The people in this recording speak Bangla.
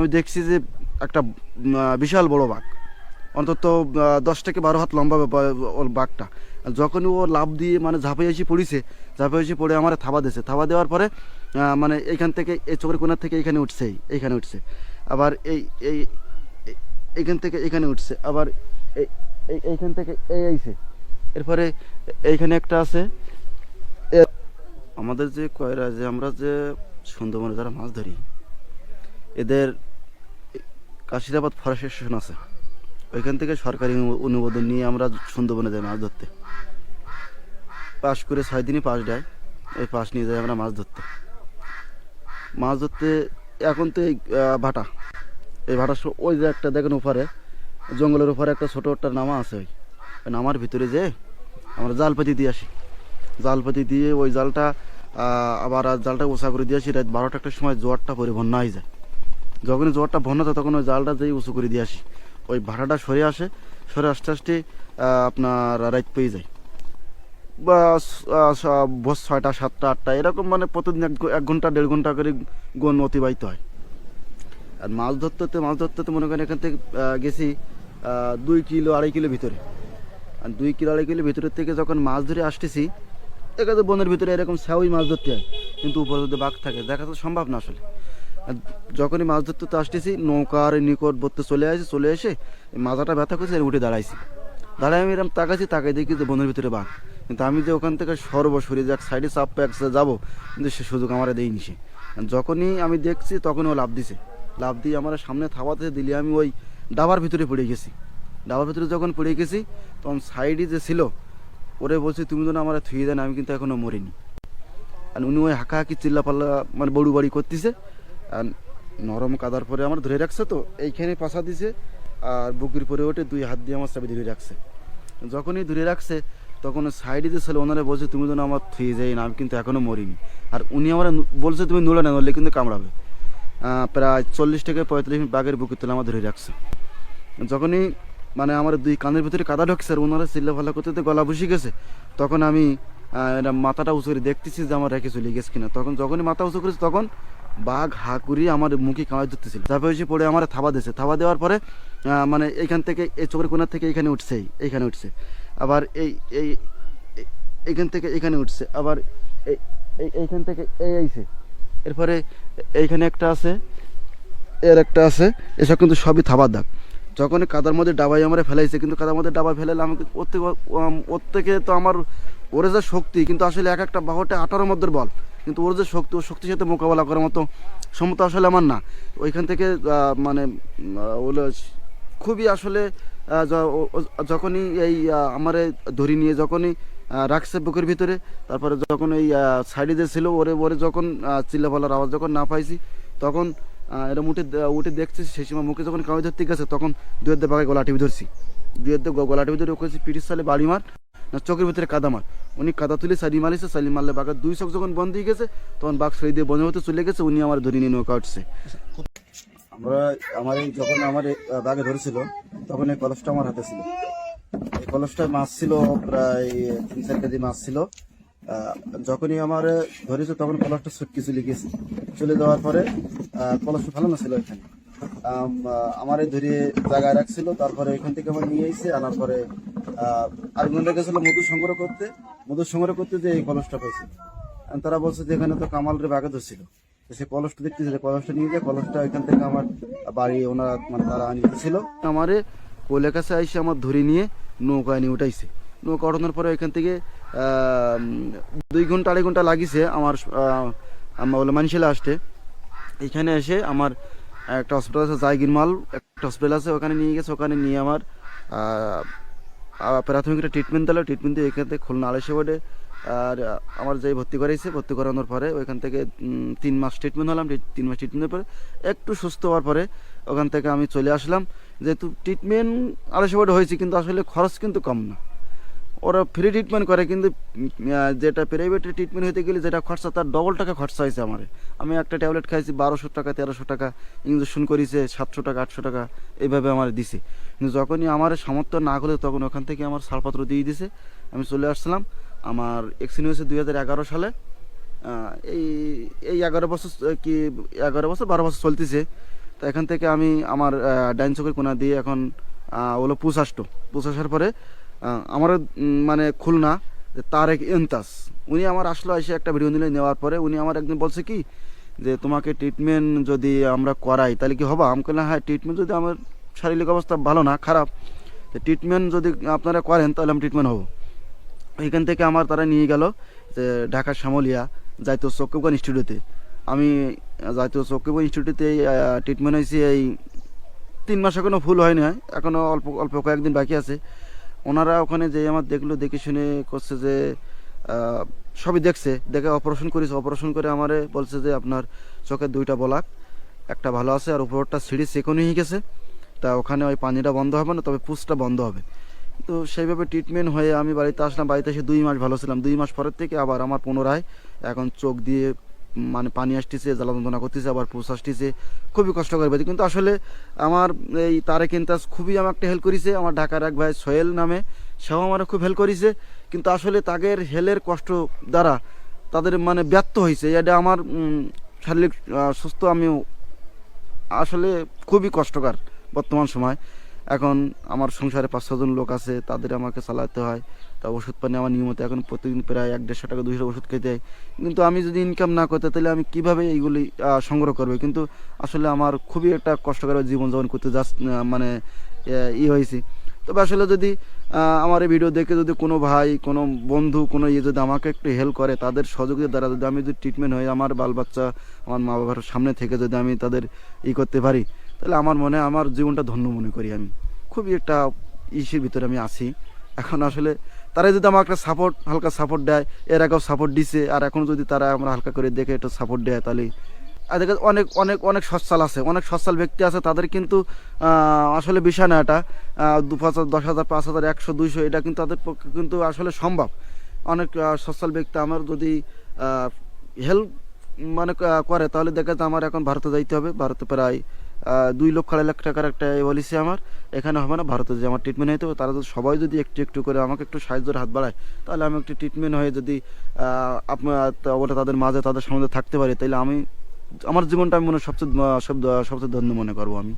আমি দেখছি যে একটা বিশাল বড় বাঘ, অন্তত 10 থেকে 12 হাত লম্বা ওর বাঘটা। আর যখনই ও লাফ দিয়ে মানে ঝাঁপিয়ে এসে পড়েছে, ঝাঁপিয়ে এসে পড়ে আমার থাবা দিয়েছে। থাবা দেওয়ার পরে মানে এইখান থেকে এই চোখের কোণার থেকে এইখানে উঠছে, এইখানে উঠছে, আবার এই এই এইখান থেকে এখানে উঠছে, আবার এই এইখান থেকে এই আইছে। এরপরে এইখানে একটা আছে। আমাদের যে কয়রা যে আমরা যে সুন্দরবনে যারা মাছ ধরি, এদের কাশিরাবাদ ফরেস্ট স্টেশন আছে, ওইখান থেকে সরকারি অনুমোদন নিয়ে আমরা সুন্দরবনে যাই মাছ ধরতে। পাস করে 6 দিনই পাস দেয়, ওই পাস নিয়ে যাই আমরা মাছ ধরতে। মাছ ধরতে এখন তো এই ভাটা, এই ভাটার ওই যে একটা দেখেন উপরে জঙ্গলের উপরে একটা ছোটো একটা নামা আছে, ওই নামার ভিতরে যে আমরা জাল পাতি দিয়ে আসি। জাল পাতি দিয়ে ওই জালটা আবার জালটা উঁচা করে দিয়ে আসি। রাত 12টা একটা সময় জোয়ারটা পরে বন্যা হয়ে যায়। যখনই জোয়ারটা বন্যা হয় তখন ওই জালটা যেই উঁচু করে দিয়ে আসি, ওই ভাটাটা সরে আসে, সরে আস্তে আস্তে আপনার রাত পেয়ে যায় বা ভোর 6টা 7টা 8টা এরকম, মানে প্রতিদিন 1 ঘন্টা 1.5 ঘন্টা করে গণ অতিবাহিত হয়। আর মাছ ধরতে মনে করেন এখান থেকে গেছি 2 কিলো 2.5 কিলো ভিতরে। আর 2 কিলো 2.5 কিলো ভিতরের থেকে যখন মাছ ধরে আসতেছি, এখানে বনের ভিতরে এরকম স্যাওই মাছ ধরতে হয়, কিন্তু উপরে যদি বাঘ থাকে দেখা তো সম্ভব না আসলে। আর যখনই মাছ ধরতে আসতেছি, নৌকার নিকট বলতে চলে এসে মাথাটা ব্যথা করছে, উঠে দাঁড়াইছি। দাঁড়ায় আমি এরকম তাকাই দেখি যে বনের ভিতরে বাঘ। কিন্তু আমি যে ওখান থেকে সর্বশরী যাক সাইডে চাপ একসাথে যাবো, কিন্তু সে সুযোগ আমার দেয়নি সে। যখনই আমি দেখছি তখন ও লাফ দিছে, লাফ দিয়ে আমার সামনে থাবাতে দিলে আমি ওই ডাবার ভিতরে পড়ে গেছি। ডাবার ভিতরে যখন পড়ে গেছি তখন সাইডে যে ছিল ওরে বলছি, তুমি যেন আমার থুয়ে দেন, আমি কিন্তু এখনও মরিনি। আর উনি ওই হাঁকাহাঁকি চিল্লাপাল্লা মানে বড়ু বাড়ি করতেছে। আর নরম কাদার পরে আমার ধরে রাখছে, তো এইখানে পাশা দিছে আর বুকের পরে ওঠে 2 হাত দিয়ে আমার চাবি ধরে রাখছে। যখনই ধরে রাখছে তখন সাইডে যে ছিল ওনারা বলছে, তুমি যেন আমার থুয়ে যাই না, আমি কিন্তু এখনও মরিনি। আর উনি আমার বলছে, তুমি নড়ে না, নড়লে কিন্তু কামড়াবে। প্রায় 40 থেকে 45 মিনিট বাঘের বুকের তুলে আমার ধরে রাখছে। যখনই মানে আমার 2 কানের ভিতরে কাদা ঢুকছে আর ওনারা চিল্লাফাল্লা করতে গলা বসে গেছে, তখন আমি মাথাটা উঁচু করে দেখতেছি যে আমার রেখে চলে গেছে কিনা। তখন যখনই মাথা উঁচু করেছে তখন বাঘ হা করিয়ে আমার মুখে কামাই ধরতেছিল। তারপরে এসে পড়ে আমার থাবা দিয়েছে। থাবা দেওয়ার পরে মানে এইখান থেকে এই চোখের কোণার থেকে এইখানে উঠছে, এইখানে উঠছে, আবার এই এই এইখান থেকে এখানে উঠছে, আবার এই এইখান থেকে এই আইছে। এরপরে এইখানে একটা আছে, এর একটা আছে, এসব কিন্তু সবই থাবার দাগ। যখনই কাদার মধ্যে ডাবাই আমরা ফেলাইছে, কিন্তু কাদার মধ্যে ডাবাই ফেলাইলে আমাকে ওর থেকে তো আমার ওরে যে শক্তি, কিন্তু আসলে এক একটা বাহুটা 18 মধ্যে বল, কিন্তু ওর যে শক্তি, ওর শক্তির সাথে মোকাবেলা করার মতো ক্ষমতা আসলে আমার না। ওইখান থেকে মানে ওগুলো খুবই আসলে যখনই এই আমার ধরি নিয়ে যখনই রাখছে বুকের ভিতরে, তারপরে যখন এই সাইডে যে ছিল ওরে ওরে যখন চিল্লাপাল্লার আওয়াজ যখন না পাইছি, তখন এরম উঠে দেখছি। সেই সময় মুখে যখন কামি ধরতে গেছে তখন 2 হাতে বাঘে গলা টিপে ধরছি। 2 হাতে গলা টিপে ধরে ওকে পিঠির সালে বাড়ি মার না চোখের ভিতরে কাদা মার। উনি কাদা তুলে সাইডি মারিছে, সাইডি মারলে বাঘের 2 চোখ যখন বন্ধ হয়ে গেছে তখন বাঘ সই দিয়ে বনের হতে চলে গেছে। উনি আমার ধরে নিয়ে নৌকা উঠছে। আমার যখন আমার বাঘে ধরেছিল তখন এই কলসটা আমার হাতে ছিল। এই কলসটায় মাছ ছিল প্রায় 3-4 কেজি মাছ ছিল। যখনই আমার ধরেছে তখন কলসটা ছটকি চলে গেছে। চলে যাওয়ার পরে কলসটা ভালো না ছিল এখানে, আমার ধরে জায়গায় রাখছিল। তারপরে এখান থেকে আমার নিয়ে এসে আনার পরে আরেকজনটা গেছিল মধু সংগ্রহ করতে যে এই কলসটা পাইছে। তারা বলছে যে এখানে তো কামালের বাঘে ধরছিল। সে কলসটা দেখতেছিল, কলসটা নিয়ে যায়, কলসটা এখান থেকে আমার বাড়ি ওনারা মানে তারা আনিয়েছিল। আমারে কোলের কাছে আইসে আমার ধরে নিয়ে নৌকা নিয়ে উঠাইছে। নৌকা ওঠানোর পরে এখান থেকে 2 ঘন্টা 2.5 ঘন্টা লাগিছে আমার বলে মানুষেলা আসতে। এখানে এসে আমার একটা হসপিটাল আছে জায়গিরমাল, একটা হসপিটাল আছে, ওখানে নিয়ে গেছে। ওখানে নিয়ে আমার প্রাথমিক একটা ট্রিটমেন্ট দিল। ট্রিটমেন্ট দিয়ে এখান থেকে খুলনা আড়াইশো বেডে আর আমার যেই ভর্তি করাইছে, ভর্তি করানোর পরে ওইখান থেকে 3 মাস ট্রিটমেন্ট হলাম। 3 মাস ট্রিটমেন্টের পরে একটু সুস্থ হওয়ার পরে ওখান থেকে আমি চলে আসলাম। যেহেতু ট্রিটমেন্ট আড়াইশো বেডে হয়েছে, কিন্তু আসলে খরচ কিন্তু কম না, ওরা ফ্রি ট্রিটমেন্ট করে। কিন্তু যেটা প্রাইভেটে ট্রিটমেন্ট হতে গেলে যেটা খরচা তার ডবল টাকা খরচা হয়েছে আমার। আমি একটা ট্যাবলেট খাইছি 1200 টাকা 1300 টাকা, ইঞ্জেকশন করেছে 700 টাকা 800 টাকা এইভাবে আমার দিছে। কিন্তু যখনই আমার সামর্থ্য না হলে তখন ওখান থেকে আমার ছাড়পত্র দিয়ে দিছে, আমি চলে আসছিলাম। আমার অ্যাক্সিডেন্ট হয়েছে 2011 সালে। এই 11 বছর কি 11 বছর 12 বছর চলতেছে। তো এখান থেকে আমি আমার ডাইন চোখের কোনা দিয়ে এখন হলো পুষ আসার পরে আমার মানে খুলনা যে তারেক ইন্তাস উনি আমার আসলো এসে একটা ভিডিও নিলে নেওয়ার পরে উনি আমার একদিন বলছে কি যে তোমাকে ট্রিটমেন্ট যদি আমরা করাই তাহলে কি হবে? আমি বললাম হ্যাঁ, ট্রিটমেন্ট যদি আমার শারীরিক অবস্থা ভালো না খারাপ, ট্রিটমেন্ট যদি আপনারা করেন তাহলে আমি ট্রিটমেন্ট হব। এখান থেকে আমার তারা নিয়ে গেল যে ঢাকার শ্যামলিয়া জাতীয় চক্ষুবিজ্ঞান ইনস্টিটিউটে। আমি জাতীয় চক্ষুবিজ্ঞান ইনস্টিটিউটে ট্রিটমেন্ট হয়েছি এই 3 মাস এখনও ফুল হয়নি, এখনও অল্প অল্প কয়েকদিন বাকি আছে। ওনারা ওখানে যে আমার দেখলো, দেখে শুনে করছে যে সবই দেখে অপারেশন করেছে। অপারেশন করে আমারে বলছে যে আপনার চোখের 2টা বলাক, একটা ভালো আছে আর উপরটা সিঁড়ি সেকন হয়ে গেছে, তা ওখানে ওই পানিটা বন্ধ হবে না, তবে পুষটা বন্ধ হবে। তো সেইভাবে ট্রিটমেন্ট হয়ে আমি বাড়িতে আসলাম। বাড়িতে এসে 2 মাস ভালো ছিলাম। 2 মাস পরের থেকে আবার আমার পুনরায় এখন চোখ দিয়ে মানে পানি আসতেছে, জ্বালা যন্ত্রণা করতেছে, আবার পুষ আসতেছে, খুবই কষ্ট করে পাচ্ছি। কিন্তু আসলে আমার এই তারেক ইন্তাস খুবই আমাকে হেল্প করেছে। আমার ঢাকার এক ভাই সোহেল নামে, সেও আমার খুব হেল্প করেছে। কিন্তু আসলে তাদের হেলের কষ্ট দ্বারা তাদের মানে ব্যর্থ হয়েছে। এটা আমার শারীরিক সুস্থ আমি আসলে খুবই কষ্টকর বর্তমান সময়। এখন আমার সংসারে 5-6 জন লোক আছে, তাদের আমাকে চালাতে হয়। তা ওষুধ পানি আমার নিয়মিত এখন প্রতিদিন প্রায় 150 টাকা 200 ওষুধ খেতে হয়। কিন্তু আমি যদি ইনকাম না করতে তাহলে আমি কিভাবে এইগুলি সংগ্রহ করবো? কিন্তু আসলে আমার খুবই একটা কষ্টকর জীবনযাপন করতে মানে হয়েছি। তবে আসলে যদি আমার এই ভিডিও দেখে যদি কোনো ভাই, কোনো বন্ধু, কোনো যদি আমাকে একটু হেল্প করে, তাদের সহযোগিতার দ্বারা যদি আমি যদি ট্রিটমেন্ট হয়ে আমার বাল বাচ্চা, আমার মা বাবার সামনে থেকে যদি আমি তাদের করতে পারি, তাহলে আমার মনে হয় আমার জীবনটা ধন্য মনে করি। আমি খুবই একটা ইসের ভিতরে আমি আছি এখন। আসলে তারা যদি আমার একটা হালকা সাপোর্ট দেয়, এর আগেও সাপোর্ট দিছে, আর এখন যদি তারা আমরা হালকা করে দেখে একটু সাপোর্ট দেয়, তাহলে দেখে অনেক অনেক অনেক সচ্ছল আছে, অনেক সচ্ছল ব্যক্তি আছে, তাদের কিন্তু আসলে বিষয় না এটা 2,000, 10,000, 5,000, 100, 200 এটা কিন্তু তাদের পক্ষে কিন্তু আসলে সম্ভব। অনেক সচ্ছল ব্যক্তি আমার যদি হেল্প মানে করে, তাহলে দেখা যায় আমার এখন ভারতে যাইতে হবে। ভারতে প্রায় 2,00,000 টাকার একটা পলিসি আমার এখানে হবে না। ভারতে যে আমার ট্রিটমেন্ট হইতে হবে, তারা যদি সবাই যদি একটু একটু করে আমাকে একটু সাহায্যের হাত বাড়ায়, তাহলে আমি একটু ট্রিটমেন্ট হয়ে যদি আপনার ওটা তাদের মাঝে তাদের সঙ্গে থাকতে পারি, তাহলে আমি আমার জীবনটা আমি মনে হয় সবচেয়ে ধন্য মনে করবো আমি।